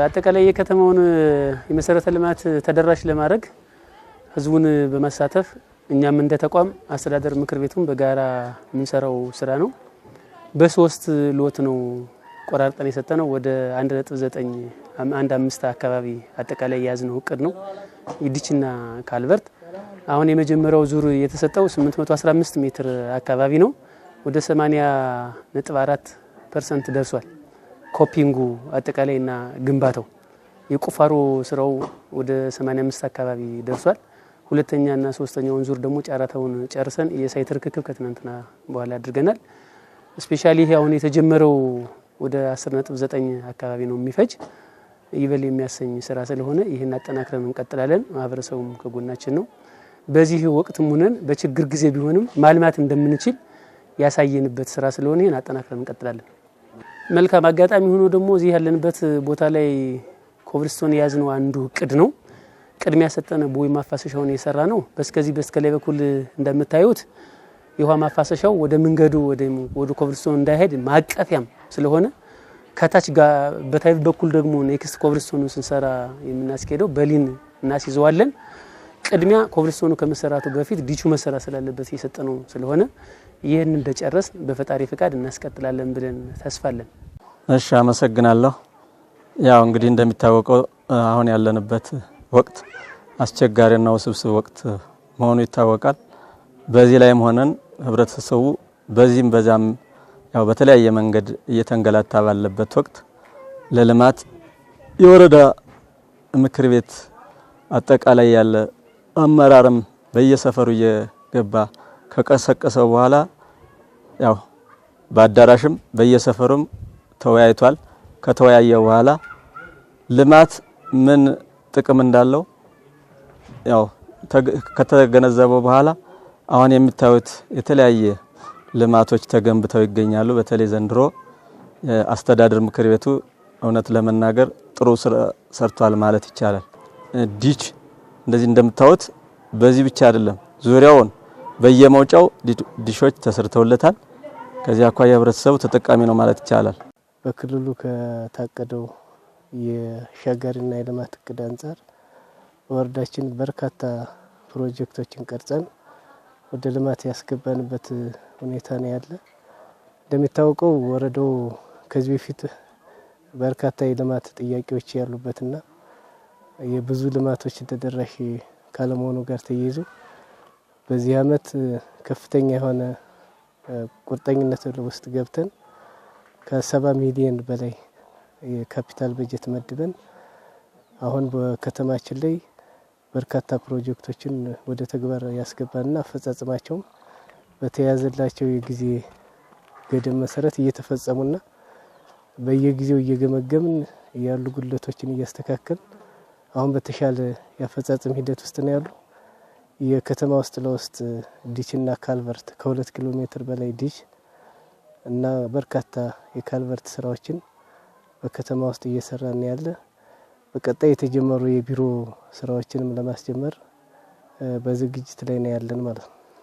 አጠቃላይ የከተማውን የመሰረተ ልማት ተደራሽ ለማድረግ ህዝቡን በማሳተፍ እኛም እንደ ተቋም አስተዳደር ምክር ቤቱን በጋራ የምንሰራው ስራ ነው። በሶስት ሎት ነው ቆራርጠን የሰጠነው ወደ 1.915 አካባቢ አጠቃላይ ያዝነው እቅድ ነው። ይዲችና ካልቨርት አሁን የመጀመሪያው ዙር የተሰጠው 815 ሜትር አካባቢ ነው። ወደ 80.4% ደርሷል። ኮፒንጉ አጠቃላይና ግንባታው የቁፋሮ ስራው ወደ 85 አካባቢ ደርሷል። ሁለተኛና ሶስተኛውን ዙር ደግሞ ጫራታውን ጨርሰን የሳይት ርክክብ ከትናንትና በኋላ አድርገናል። ስፔሻሊ ይሄ አሁን የተጀመረው ወደ 10.9 አካባቢ ነው የሚፈጅ ይበል የሚያሰኝ ስራ ስለሆነ ይሄን አጠናክረን እንቀጥላለን። ማህበረሰቡም ከጎናችን ነው። በዚህ ወቅትም ሆነን በችግር ጊዜ ቢሆንም ማልማት እንደምንችል ያሳየንበት ስራ ስለሆነ ይሄን አጠናክረን እንቀጥላለን። መልካም አጋጣሚ ሆኖ ደግሞ እዚህ ያለንበት ቦታ ላይ ኮብልስቶን ያዝነው አንዱ እቅድ ነው። ቅድሚያ ሰጠነ ቦይ ማፋሰሻውን የሰራ ነው። በስከዚህ በስከላይ በኩል እንደምታዩት የውሃ ማፋሰሻው ወደ መንገዱ ወደ ኮብልስቶን እንዳይሄድ ማቀፊያም ስለሆነ ከታች ጋር በታይብ በኩል ደግሞ ኔክስት ኮብልስቶኑን ስንሰራ የምናስኬደው በሊን እናስይዘዋለን። ቅድሚያ ኮብልስቶኑ ከመሰራቱ በፊት ዲቹ መሰራ ስላለበት የሰጠነው ስለሆነ ይሄን እንደጨረስ በፈጣሪ ፍቃድ እናስቀጥላለን ብለን ተስፋለን። እሺ አመሰግናለሁ። ያው እንግዲህ እንደሚታወቀው አሁን ያለንበት ወቅት አስቸጋሪና ውስብስብ ወቅት መሆኑ ይታወቃል። በዚህ ላይም ሆነን ህብረተሰቡ በዚህም በዛም ያው በተለያየ መንገድ እየተንገላታ ባለበት ወቅት ለልማት የወረዳ ምክር ቤት አጠቃላይ ያለ አመራርም በየሰፈሩ እየገባ ከቀሰቀሰው በኋላ ያው በአዳራሽም በየሰፈሩም ተወያይቷል። ከተወያየ በኋላ ልማት ምን ጥቅም እንዳለው ያው ከተገነዘበው በኋላ አሁን የሚታዩት የተለያየ ልማቶች ተገንብተው ይገኛሉ። በተለይ ዘንድሮ አስተዳደር ምክር ቤቱ እውነት ለመናገር ጥሩ ስራ ሰርቷል ማለት ይቻላል። ዲች እንደዚህ እንደምታዩት በዚህ ብቻ አይደለም ዙሪያውን በየመውጫው ዲሾች ተሰርተውለታል። ከዚያ አኳያ ህብረተሰቡ ተጠቃሚ ነው ማለት ይቻላል። በክልሉ ከታቀደው የሸገርና የልማት እቅድ አንፃር ወረዳችን በርካታ ፕሮጀክቶችን ቀርጸን ወደ ልማት ያስገባንበት ሁኔታ ነው ያለ። እንደሚታወቀው ወረዳው ከዚህ በፊት በርካታ የልማት ጥያቄዎች ያሉበትና የብዙ ልማቶች ተደራሽ ካለመሆኑ ጋር ተያይዞ በዚህ አመት ከፍተኛ የሆነ ቁርጠኝነት ውስጥ ገብተን ከ70 ሚሊዮን በላይ የካፒታል በጀት መድበን አሁን በከተማችን ላይ በርካታ ፕሮጀክቶችን ወደ ተግባር ያስገባንና አፈጻጸማቸው በተያዘላቸው የጊዜ ገደብ መሰረት እየተፈጸሙና በየጊዜው እየገመገምን ያሉ ጉድለቶችን እያስተካከል አሁን በተሻለ ያፈጻጸም ሂደት ውስጥ ነው ያሉ። የከተማ ውስጥ ለውስጥ ዲችና ካልቨርት ከ2 ኪሎ ሜትር በላይ ዲች እና በርካታ የካልቨርት ስራዎችን በከተማ ውስጥ እየሰራን ያለ። በቀጣይ የተጀመሩ የቢሮ ስራዎችንም ለማስጀመር በዝግጅት ላይ ነው ያለን ማለት ነው።